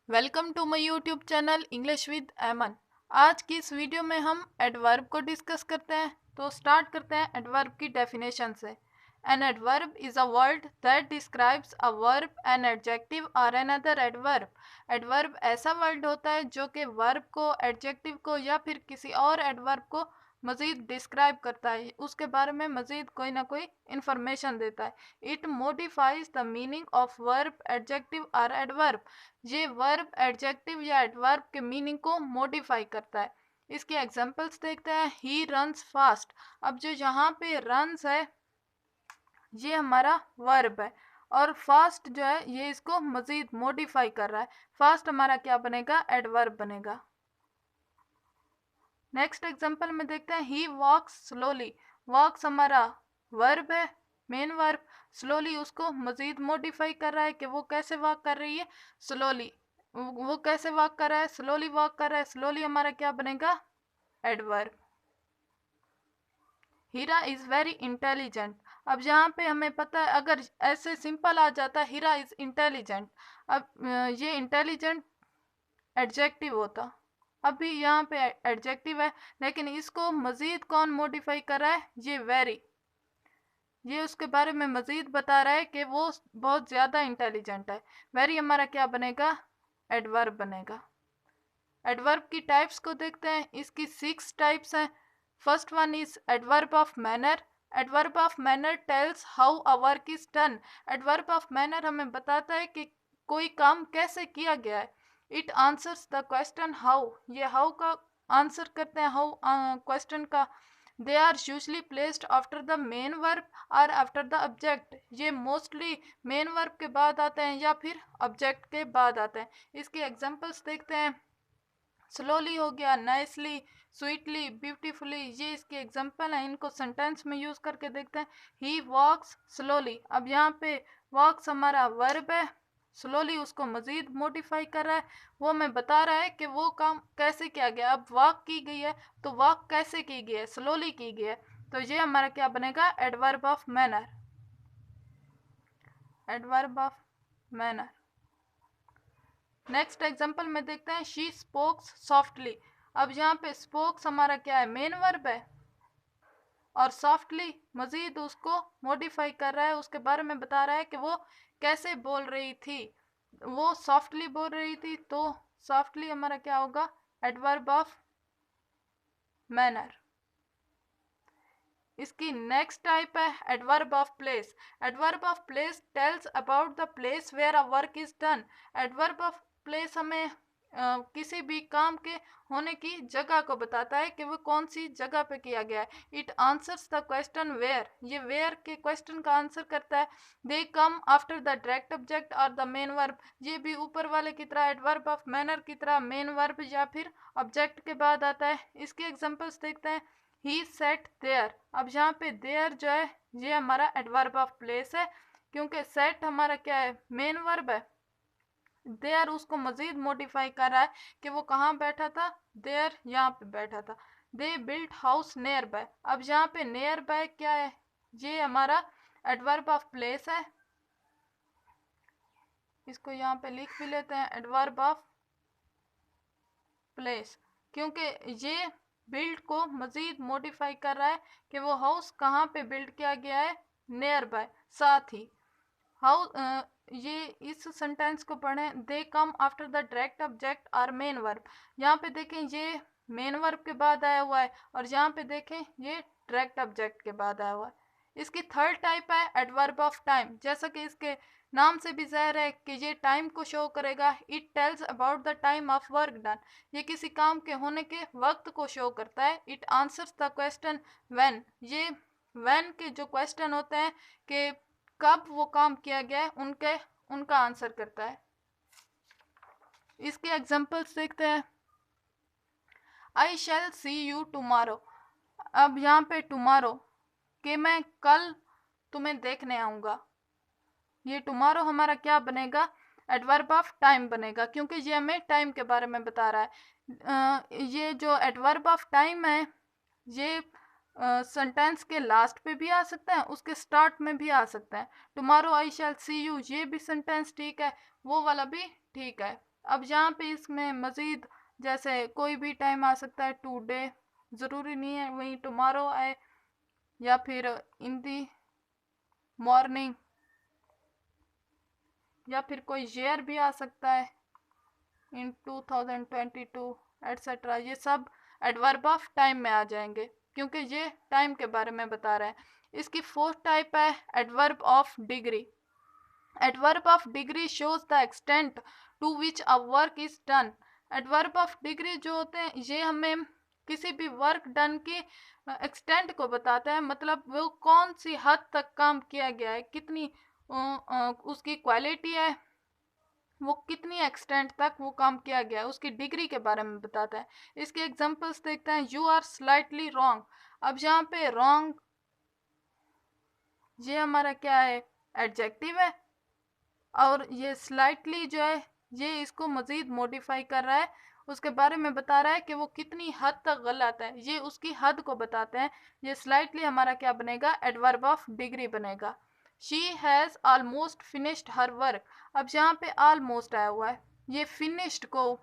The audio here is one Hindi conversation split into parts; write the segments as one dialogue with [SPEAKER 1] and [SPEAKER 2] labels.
[SPEAKER 1] Welcome to my YouTube channel English with Aman. आज की इस वीडियो में हम एडवर्ब को डिस्कस करते हैं। तो स्टार्ट करते हैं एडवर्ब की डेफिनेशन से। An adverb is a word that describes a verb, an adjective और अनदर एडवर्ब। एडवर्ब ऐसा वर्ड होता है जो कि वर्ब को, एडजेक्टिव को या फिर किसी और एडवर्ब को मज़ीद डिस्क्राइब करता है, उसके बारे में मज़ीद कोई ना कोई इंफॉर्मेशन देता है। It modifies the meaning of verb, adjective और एडवर्ब। ये वर्ब, एडजेक्टिव या एडवर्ब के मीनिंग को मॉडिफाई करता है। इसके एग्जांपल्स देखते हैं। He runs fast. अब जो यहाँ पे रन्स है ये हमारा वर्ब है और फास्ट जो है ये इसको मजीद मॉडिफाई कर रहा है। फास्ट हमारा क्या बनेगा? एडवर्ब बनेगा। नेक्स्ट एग्जांपल में देखते हैं। ही वॉक्स स्लोली। वॉक्स हमारा वर्ब है, मेन वर्ब। स्लोली उसको मजीद मॉडिफाई कर रहा है कि वो कैसे वॉक कर रही है? स्लोली। वो कैसे वॉक कर रहा है? स्लोली वॉक कर रहा है। स्लोली हमारा क्या बनेगा? Adverb. Hira is very intelligent. अब यहाँ पे हमें पता है, अगर ऐसे सिंपल आ जाता हीरा इज इंटेलिजेंट, अब ये इंटेलिजेंट एडजेक्टिव होता। अभी यहाँ पे एडजेक्टिव है, लेकिन इसको मजीद कौन मॉडिफाई कर रहा है? ये वेरी। ये उसके बारे में मजीद बता रहा है कि वो बहुत ज़्यादा इंटेलिजेंट है। वेरी हमारा क्या बनेगा? एडवर्ब बनेगा। एडवर्ब की टाइप्स को देखते हैं। इसकी 6 टाइप्स हैं। First one is adverb of manner. Adverb of manner tales how a work is done. Adverb of manner हमें बताता है कि कोई काम कैसे किया गया है। It answers the question how. ये हाउ का आंसर करते हैं, हाउ क्वेश्चन का। They are usually placed after the main verb और आफ्टर द ऑब्जेक्ट। ये मोस्टली मेन वर्ब के बाद आते हैं या फिर ऑब्जेक्ट के बाद आते हैं। इसके एग्जांपल्स देखते हैं। स्लोली हो गया, नाइसली, स्वीटली, ब्यूटीफुली, ये इसके एग्जाम्पल हैं। इनको सेंटेंस में यूज करके देखते हैं। ही वॉक्स स्लोली। अब यहाँ पे वॉक्स हमारा वर्ब है, स्लोली उसको मजीद मॉडिफाई कर रहा है। वो हमें बता रहा है कि वो काम कैसे किया गया। अब वॉक की गई है तो वॉक कैसे की गई है? स्लोली की गई है। तो ये हमारा क्या बनेगा? Adverb of manner. Adverb of manner. Next example में देखते हैं। She spokes softly. अब यहाँ पे स्पोक्स हमारा क्या है? मेन वर्ब है और सॉफ्टली मजीद उसको मॉडिफाई कर रहा है, उसके बारे में बता रहा है कि वो कैसे बोल रही थी। वो सॉफ्टली बोल रही थी, तो सॉफ्टली हमारा क्या होगा? Adverb of manner. इसकी नेक्स्ट टाइप है adverb of place. Adverb of place tells about the place where a work is done. Adverb of place हमें किसी भी काम के होने की जगह को बताता है कि वो कौन सी जगह पे किया गया है। It answers the question where. ये वेयर के क्वेश्चन का आंसर करता है। They come after the direct object और द मेन वर्ब। ये भी ऊपर वाले की तरह एडवर्ब ऑफ मैनर की तरह मेन वर्ब या फिर ऑब्जेक्ट के बाद आता है। इसके एग्जांपल्स देखते हैं। ही सेट देयर। अब यहाँ पे देयर जो है ये हमारा एडवर्ब ऑफ प्लेस है, क्योंकि सेट हमारा क्या है? मेन वर्ब है। देयर उसको मजीद मॉडिफाई कर रहा है कि वो कहाँ बैठा था? देयर यहाँ पे बैठा था। They built house near by. अब यहाँ पे नियर बाय क्या है? ये हमारा एडवर्ब ऑफ प्लेस है। इसको यहाँ पे लिख भी लेते हैं, एडवर्ब ऑफ प्लेस, क्योंकि ये बिल्ड को मजीद मॉडिफाई कर रहा है कि वो हाउस कहाँ पे बिल्ड किया गया है? नियर बाय, साथ ही। हाउ ये इस सेंटेंस को पढ़ें। They come after the direct object और मेन वर्ब। यहाँ पे देखें ये मेन वर्ब के बाद आया हुआ है और यहाँ पे देखें ये डायरेक्ट ऑब्जेक्ट के बाद आया हुआ है। इसकी थर्ड टाइप है एडवर्ब ऑफ टाइम। जैसा कि इसके नाम से भी ज़ाहिर है कि ये टाइम को शो करेगा। It tells about the time of work done. ये किसी काम के होने के वक्त को शो करता है। It answers the question when. ये व्हेन के जो क्वेश्चन होते हैं कि कब वो काम किया गया है, उनका आंसर करता है। इसके एग्जांपल्स देखते हैं। आई शैल सी यू टुमारो। अब यहाँ पे टुमारो कि मैं कल तुम्हें देखने आऊँगा। ये टुमारो हमारा क्या बनेगा? एडवर्ब ऑफ टाइम बनेगा, क्योंकि ये हमें टाइम के बारे में बता रहा है। ये जो एडवर्ब ऑफ टाइम है ये सेंटेंस के लास्ट पे भी आ सकता है, उसके स्टार्ट में भी आ सकता है। Tomorrow I shell C you, ये भी सेंटेंस ठीक है, वो वाला भी ठीक है। अब यहाँ पे इसमें मज़ीद जैसे कोई भी टाइम आ सकता है, टुडे ज़रूरी नहीं है वहीं टुमारो आए, या फिर इन दी मॉर्निंग, या फिर कोई ईयर भी आ सकता है, इन 2022 एट्सेट्रा। ये सब एडवर्ब ऑफ टाइम में आ जाएंगे क्योंकि ये टाइम के बारे में बता रहा है। इसकी फोर्थ टाइप है adverb of degree. Adverb of degree shows the extent to which a work is done. Adverb of degree जो होते हैं ये हमें किसी भी वर्क डन की एक्सटेंट को बताता है, मतलब वो कौन सी हद तक काम किया गया है, कितनी उसकी क्वालिटी है, वो कितनी एक्सटेंट तक वो काम किया गया है, उसकी डिग्री के बारे में बताता है। इसके एग्जांपल्स देखते हैं। You are slightly wrong. अब यहाँ पे रॉन्ग ये हमारा क्या है, एडजेक्टिव है, और ये स्लाइटली जो है ये इसको मज़ीद मॉडिफाई कर रहा है, उसके बारे में बता रहा है कि वो कितनी हद तक गलत है, ये उसकी हद को बताते हैं। ये स्लाइटली हमारा क्या बनेगा, एडवर्ब ऑफ डिग्री बनेगा। She has almost finished her work. अब यहाँ पे ऑलमोस्ट आया हुआ है, ये फिनिश्ड को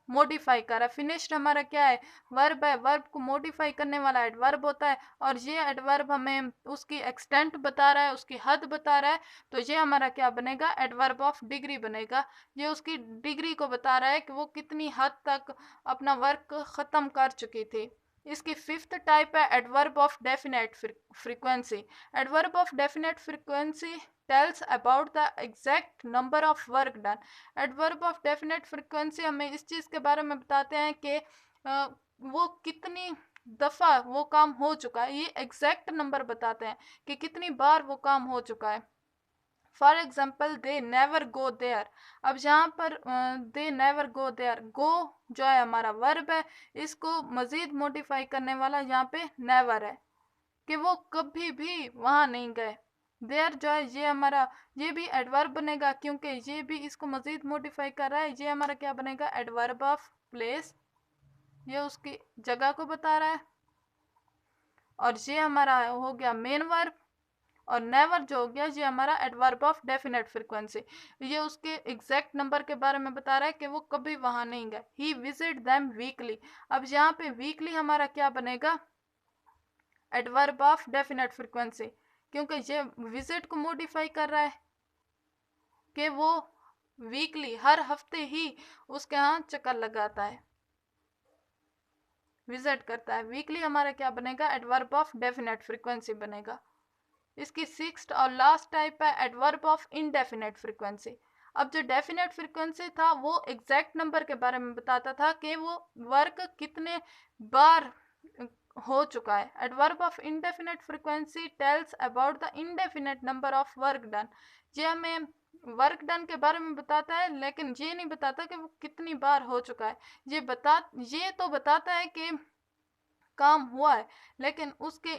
[SPEAKER 1] मॉडिफाई कर रहा है। फिनिश्ड हमारा क्या है, वर्ब है, वर्ब को मॉडिफाई करने वाला एडवर्ब होता है, और ये एडवर्ब हमें उसकी एक्सटेंट बता रहा है, उसकी हद बता रहा है, तो ये हमारा क्या बनेगा, एडवर्ब ऑफ डिग्री बनेगा। ये उसकी डिग्री को बता रहा है कि वो कितनी हद तक अपना वर्क ख़त्म कर चुकी थी। इसकी फिफ्थ टाइप है adverb of definite frequency. Adverb of definite frequency tells about the exact number of work done। Adverb of definite frequency हमें इस चीज़ के बारे में बताते हैं कि वो कितनी दफ़ा वो काम हो चुका है, ये एग्जैक्ट नंबर बताते हैं कि कितनी बार वो काम हो चुका है। For example they never go there. अब यहाँ पर दे नेवर गो देयर, गो जो है हमारा वर्ब है, इसको मज़ीद मॉडिफाई करने वाला यहाँ पे नेवर है कि वो कभी भी वहाँ नहीं गए। देयर जो है ये हमारा ये भी एडवर्ब बनेगा क्योंकि ये भी इसको मज़ीद मॉडिफाई कर रहा है। ये हमारा क्या बनेगा, एडवर्ब ऑफ प्लेस, ये उसकी जगह को बता रहा है। और ये हमारा हो गया मेन वर्ब, और नेवर जो हो गया ये हमारा एडवर्ब ऑफ डेफिनेट फ्रीक्वेंसी, ये उसके एग्जैक्ट नंबर के बारे में बता रहा है कि वो कभी वहाँ नहीं गए। ही विजिट देम वीकली। अब यहाँ पे वीकली हमारा क्या बनेगा, एडवर्ब ऑफ डेफिनेट फ्रीक्वेंसी, क्योंकि ये विजिट को मॉडिफाई कर रहा है कि वो वीकली हर हफ्ते ही उसके यहाँ चक्कर लगाता है, विजिट करता है। वीकली हमारा क्या बनेगा, एडवर्ब ऑफ डेफिनेट फ्रीक्वेंसी बनेगा। इसकी सिक्स्थ और लास्ट टाइप है एडवर्ब ऑफ इनडेफिनेट फ्रीक्वेंसी। अब जो डेफिनेट फ्रीक्वेंसी था वो एग्जैक्ट नंबर के बारे में बताता था कि वो वर्क कितने बार हो चुका है। Adverb of indefinite frequency tales about the indefinite number of work done. ये हमें वर्क डन के बारे में बताता है, लेकिन ये नहीं बताता कि वो कितनी बार हो चुका है। ये तो बताता है कि काम हुआ है, लेकिन उसके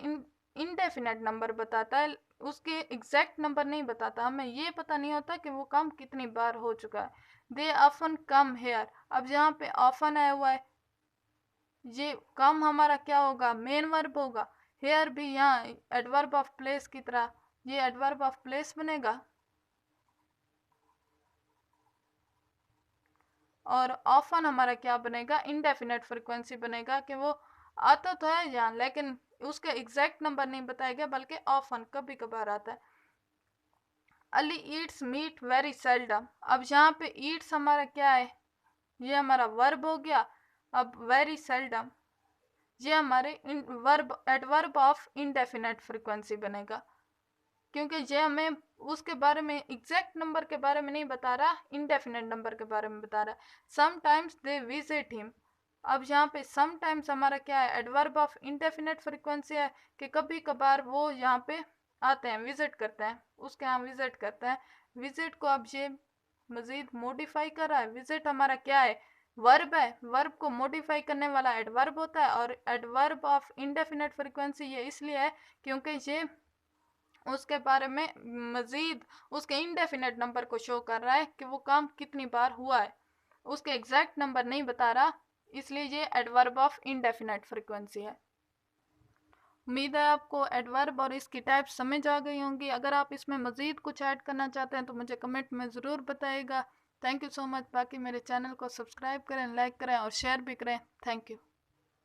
[SPEAKER 1] इनडेफिनेट नंबर बताता है, उसके एग्जैक्ट नंबर नहीं बताता। हमें ये पता नहीं होता कि वो काम कितनी बार हो चुका है। They often come here. अब यहाँ पे ऑफन आया हुआ है, ये कम हमारा क्या होगा, मेन वर्ब होगा। हेयर भी यहाँ एडवर्ब ऑफ प्लेस की तरह ये एडवर्ब ऑफ प्लेस बनेगा। और ऑफन हमारा क्या बनेगा, इनडेफिनेट फ्रीक्वेंसी बनेगा कि वो आता तो है यहाँ, लेकिन उसके एग्जैक्ट नंबर नहीं बताया गया, बल्कि ऑफन कभी कभार आता है। Ali eats meat very seldom. अब यहाँ पे ईट्स हमारा क्या है, ये हमारा वर्ब हो गया। अब वेरी सेल्डम ये हमारे verb adverb of indefinite frequency बनेगा, क्योंकि ये हमें उसके बारे में एग्जैक्ट नंबर के बारे में नहीं बता रहा, इनडेफिनेट नंबर के बारे में बता रहा है। Sometimes they visit him. अब यहाँ पे समटाइम्स हमारा क्या है, एडवर्ब ऑफ इनडेफिनेट फ्रीक्वेंसी है कि कभी कभार वो यहाँ पे आते हैं, विजिट करते हैं, उसके यहाँ विजिट करते हैं। विजिट को अब ये मज़ीद मॉडिफाई कर रहा है। विजिट हमारा क्या है, वर्ब है, वर्ब को मॉडिफाई करने वाला एडवर्ब होता है। और एडवर्ब ऑफ इनडेफिनेट फ्रीक्वेंसी ये इसलिए है क्योंकि ये उसके बारे में मज़ीद उसके इनडेफिनेट नंबर को शो कर रहा है कि वो काम कितनी बार हुआ है, उसके एग्जैक्ट नंबर नहीं बता रहा, इसलिए ये एडवर्ब ऑफ इनडेफिनेट फ्रीक्वेंसी है। उम्मीद है आपको एडवर्ब और इसकी टाइप समझ आ गई होंगी। अगर आप इसमें मज़ीद कुछ ऐड करना चाहते हैं तो मुझे कमेंट में ज़रूर बताइएगा। Thank you so much. बाकी मेरे चैनल को सब्सक्राइब करें, लाइक करें और शेयर भी करें। Thank you.